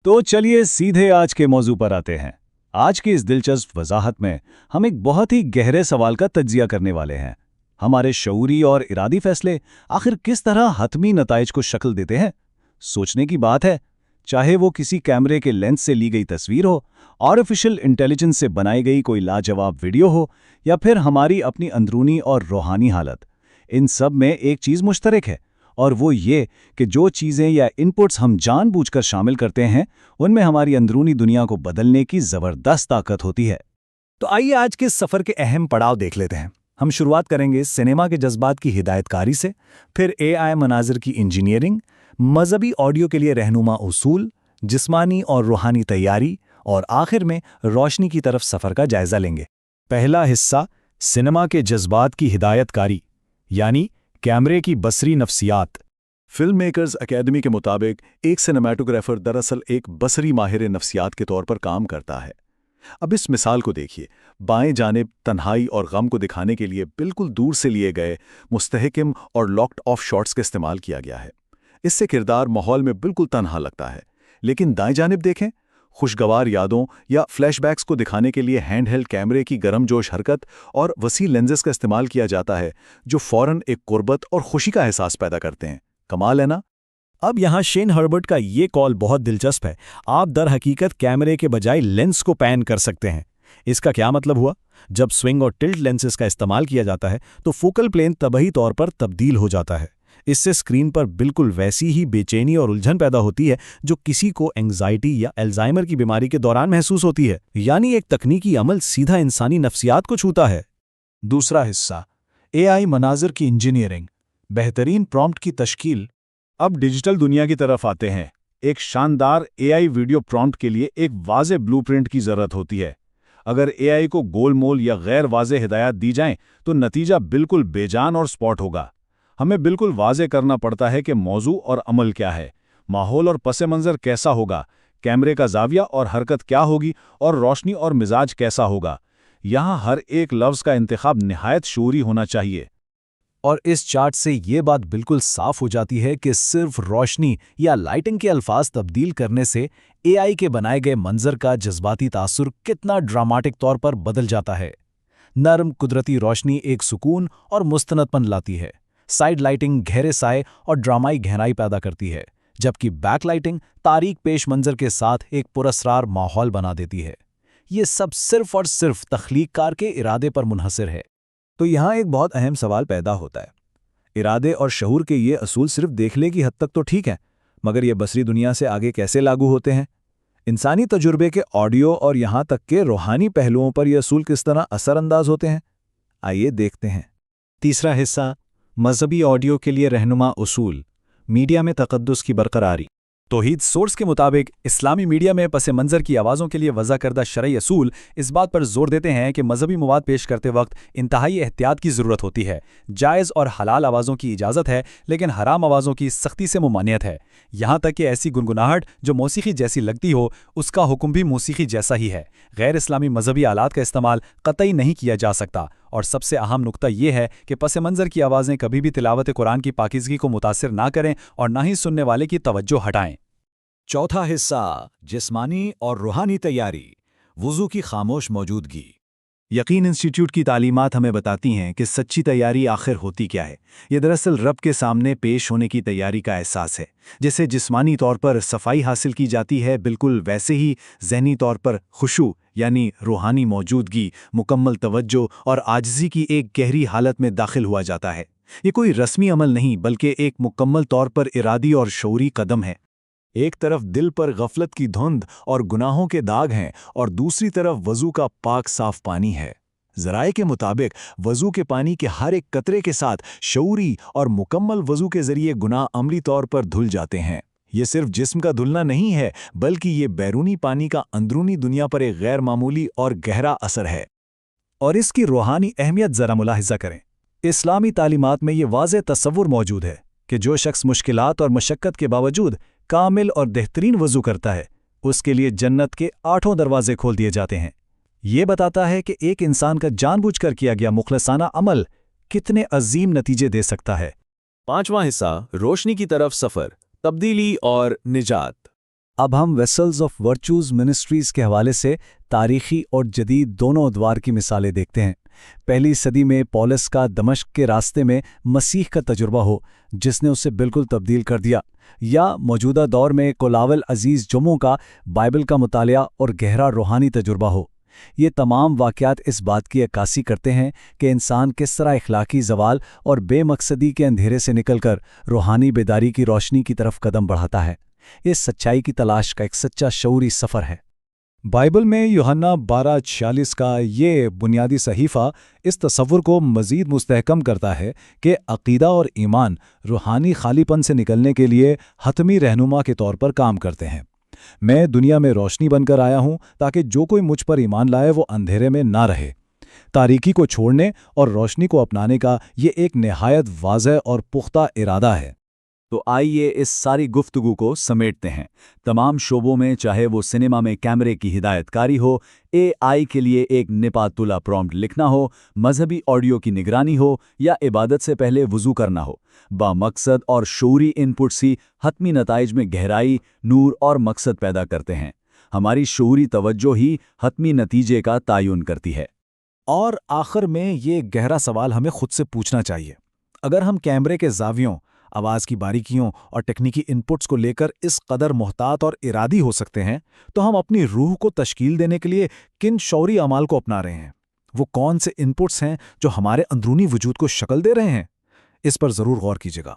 तो चलिए सीधे आज के मौजू पर आते हैं। आज की इस दिलचस्प वजाहत में हम एक बहुत ही गहरे सवाल का तज्जिया करने वाले हैं। हमारे शऊरी और इरादी फैसले आखिर किस तरह हतमी नताइज को शक्ल देते हैं? सोचने की बात है, चाहे वो किसी कैमरे के लेंस से ली गई तस्वीर हो, आर्टिफिशियल इंटेलिजेंस से बनाई गई कोई लाजवाब वीडियो हो, या फिर हमारी अपनी अंदरूनी और रूहानी हालत। इन सब में एक चीज़ मुश्तरक है, और वो ये कि जो चीज़ें या इनपुट्स हम जानबूझकर शामिल करते हैं, उनमें हमारी अंदरूनी दुनिया को बदलने की ज़बरदस्त ताकत होती है। तो आइए आज के इस सफ़र के अहम पड़ाव देख लेते हैं। हम शुरुआत करेंगे सिनेमा के जज्बात की हिदायतकारी से, फिर एआई मनाजिर की इंजीनियरिंग, मजहबी ऑडियो के लिए रहनुमा उसूल, जिस्मानी और रूहानी तैयारी, और आखिर में रोशनी की तरफ सफ़र का जायज़ा लेंगे। पहला हिस्सा, सिनेमा के जज्बात की हिदायतकारी, यानी कैमरे की बसरी नफ्सियात। फिल्म मेकर्स अकेडमी के मुताबिक एक सिनेमाटोग्राफर दरअसल एक बसरी माहिर नफ्सियात के तौर पर काम करता है। अब इस मिसाल को देखिए। बाएं जानिब तन्हाई और गम को दिखाने के लिए बिल्कुल दूर से लिए गए मुस्तहकम और लॉक्ड ऑफ शॉट्स का इस्तेमाल किया गया है। इससे किरदार माहौल में बिल्कुल तन्हा लगता है। लेकिन दाएं जानिब देखें, खुशगवार यादों या फ्लैशबैक्स को दिखाने के लिए हैंडहेल्ड कैमरे की गर्मजोश हरकत और वसी लेंसेज का इस्तेमाल किया जाता है, जो फौरन एक कुर्बत और खुशी का एहसास पैदा करते हैं। कमाल है ना? अब यहाँ शेन हर्बर्ट का ये कॉल बहुत दिलचस्प है। आप दर हकीकत कैमरे के बजाय लेंस को पैन कर सकते हैं। इसका क्या मतलब हुआ? जब स्विंग और टिल्ट लेंसेज का इस्तेमाल किया जाता है तो फोकल प्लेन तबाही तौर पर तब्दील हो जाता है। इससे स्क्रीन पर बिल्कुल वैसी ही बेचैनी और उलझन पैदा होती है जो किसी को एंग्जाइटी या अल्जाइमर की बीमारी के दौरान महसूस होती है। यानी एक तकनीकी अमल सीधा इंसानी नफ्सियात को छूता है। दूसरा हिस्सा, एआई मनाजिर की इंजीनियरिंग, बेहतरीन प्रॉम्प्ट की तश्कील। अब डिजिटल दुनिया की तरफ आते हैं। एक शानदार एआई वीडियो प्रॉम्प्ट के लिए एक वाज़ेह ब्लूप्रिंट की ज़रूरत होती है। अगर एआई को गोलमोल या गैर वाज़ेह हिदायत दी जाएं तो नतीजा बिल्कुल बेजान और स्पॉट होगा। हमें बिल्कुल वाज़ेह करना पड़ता है कि मौजू और अमल क्या है, माहौल और पस मंज़र कैसा होगा, कैमरे का जाविया और हरकत क्या होगी, और रोशनी और मिजाज कैसा होगा। यहाँ हर एक लफ्ज़ का इंतखाब निहायत शऊरी होना चाहिए। और इस चार्ट से ये बात बिल्कुल साफ हो जाती है कि सिर्फ रोशनी या लाइटिंग के अल्फाज तब्दील करने से एआई के बनाए गए मंजर का जज्बाती तासुर कितना ड्रामाटिक तौर पर बदल जाता है। नरम कुदरती रोशनी एक सुकून और मुस्तनदपन लाती है। साइड लाइटिंग गहरे साए और ड्रामाई गहराई पैदा करती है, जबकि बैक लाइटिंग तारीक पेश मंजर के साथ एक पुरस्रार माहौल बना देती है। ये सब सिर्फ और सिर्फ तख्लीककार के इरादे पर मुनहसर है। तो यहाँ एक बहुत अहम सवाल पैदा होता है। इरादे और शऊर के ये असूल सिर्फ देखने की हद तक तो ठीक हैं, मगर ये बसरी दुनिया से आगे कैसे लागू होते हैं? इंसानी तजुर्बे के ऑडियो और यहाँ तक के रूहानी पहलुओं पर ये असूल किस तरह असरअंदाज होते हैं? आइए देखते हैं। तीसरा हिस्सा, मजहबी ऑडियो के लिए रहनुमा उसूल, मीडिया में तक़द्दुस की बरकरारी। तौहीद सोर्स के मुताबिक इस्लामी मीडिया में पस मंज़र की आवाज़ों के लिए वज़ा करदा शरई असूल इस बात पर जोर देते हैं कि मजहबी मवाद पेश करते वक्त इंतहाई एहतियात की ज़रूरत होती है। जायज़ और हलाल आवाज़ों की इजाज़त है, लेकिन हराम आवाज़ों की सख्ती से मुमानियत है। यहाँ तक कि ऐसी गुनगुनाहट जो मौसीकी जैसी लगती हो, उसका हुक्म भी मौसीकी जैसा ही है। गैर इस्लामी मजहबी आलात का इस्तेमाल कतई नहीं किया जा सकता। और सबसे अहम नुक्ता ये है कि पस मंज़र की आवाज़ें कभी भी तिलावत कुरान की पाकीज़गी को मुतासिर ना करें और ना ही सुनने वाले की तवज्जो हटाएं। चौथा हिस्सा, जिस्मानी और रूहानी तैयारी, वुज़ू की खामोश मौजूदगी। यकीन इंस्टीट्यूट की तालीमात हमें बताती हैं कि सच्ची तैयारी आखिर होती क्या है। ये दरअसल रब के सामने पेश होने की तैयारी का एहसास है। जैसे जिस्मानी तौर पर सफाई हासिल की जाती है, बिल्कुल वैसे ही ज़हनी तौर पर खुशू यानी रूहानी मौजूदगी, मुकम्मल तवज्जो और आजिज़ी की एक गहरी हालत में दाखिल हुआ जाता है। ये कोई रस्मी अमल नहीं, बल्कि एक मुकम्मल तौर पर इरादी और शऊरी कदम है। एक तरफ दिल पर गफलत की धुंध और गुनाहों के दाग हैं, और दूसरी तरफ वज़ू का पाक साफ पानी है। ज़राए के मुताबिक वज़ू के पानी के हर एक कतरे के साथ शऊरी और मुकम्मल वज़ू के ज़रिए गुनाह अमली तौर पर धुल जाते हैं। ये सिर्फ जिस्म का धुलना नहीं है, बल्कि ये बैरूनी पानी का अंदरूनी दुनिया पर एक गैर मामूली और गहरा असर है। और इसकी रूहानी अहमियत ज़रा मुलाहिज़ा करें। इस्लामी तालीमात में ये वाज़ेह तसव्वुर मौजूद है कि जो शख्स मुश्किलात और मशक्क़त के बावजूद कामिल और बेहतरीन वज़ू करता है, उसके लिए जन्नत के 8 दरवाजे खोल दिए जाते हैं। ये बताता है कि एक इंसान का जानबूझकर किया गया मुखलसाना अमल कितने अजीम नतीजे दे सकता है। पांचवां हिस्सा, रोशनी की तरफ सफ़र, तब्दीली और निजात। اب ہم ویسلز آف ورچوز منسٹریز کے حوالے سے تاریخی اور جدید دونوں ادوار کی مثالیں دیکھتے ہیں۔ پہلی صدی میں پولس کا دمشق کے راستے میں مسیح کا تجربہ ہو جس نے اسے بالکل تبدیل کر دیا، یا موجودہ دور میں کولاول عزیز جموں کا بائبل کا مطالعہ اور گہرا روحانی تجربہ ہو۔ یہ تمام واقعات اس بات کی عکاسی کرتے ہیں کہ انسان کس طرح اخلاقی زوال اور بے مقصدی کے اندھیرے سے نکل کر روحانی بیداری کی روشنی کی طرف قدم بڑھاتا ہے۔ یہ سچائی کی تلاش کا ایک سچا شعوری سفر ہے۔ بائبل میں یوحنا 12:46 کا یہ بنیادی صحیفہ اس تصور کو مزید مستحکم کرتا ہے کہ عقیدہ اور ایمان روحانی خالی پن سے نکلنے کے لیے حتمی رہنما کے طور پر کام کرتے ہیں۔ میں دنیا میں روشنی بن کر آیا ہوں تاکہ جو کوئی مجھ پر ایمان لائے وہ اندھیرے میں نہ رہے۔ تاریکی کو چھوڑنے اور روشنی کو اپنانے کا یہ ایک نہایت واضح اور پختہ ارادہ ہے۔ تو آئیے اس ساری گفتگو کو سمیٹتے ہیں۔ تمام شعبوں میں، چاہے وہ سنیما میں کیمرے کی ہدایت کاری ہو، AI کے لیے ایک نپاتولہ پرومپٹ لکھنا ہو، مذہبی آڈیو کی نگرانی ہو، یا عبادت سے پہلے وضو کرنا ہو، بامقصد اور شعوری ان پٹس ہی حتمی نتائج میں گہرائی، نور اور مقصد پیدا کرتے ہیں۔ ہماری شعوری توجہ ہی حتمی نتیجے کا تعین کرتی ہے۔ اور آخر میں یہ گہرا سوال ہمیں خود سے پوچھنا چاہیے، اگر ہم کیمرے کے زاویوں، آواز کی باریکیوں اور ٹیکنیکی انپٹس کو لے کر اس قدر محتاط اور ارادی ہو سکتے ہیں، تو ہم اپنی روح کو تشکیل دینے کے لیے کن شعوری اعمال کو اپنا رہے ہیں؟ وہ کون سے انپٹس ہیں جو ہمارے اندرونی وجود کو شکل دے رہے ہیں؟ اس پر ضرور غور کیجیے گا۔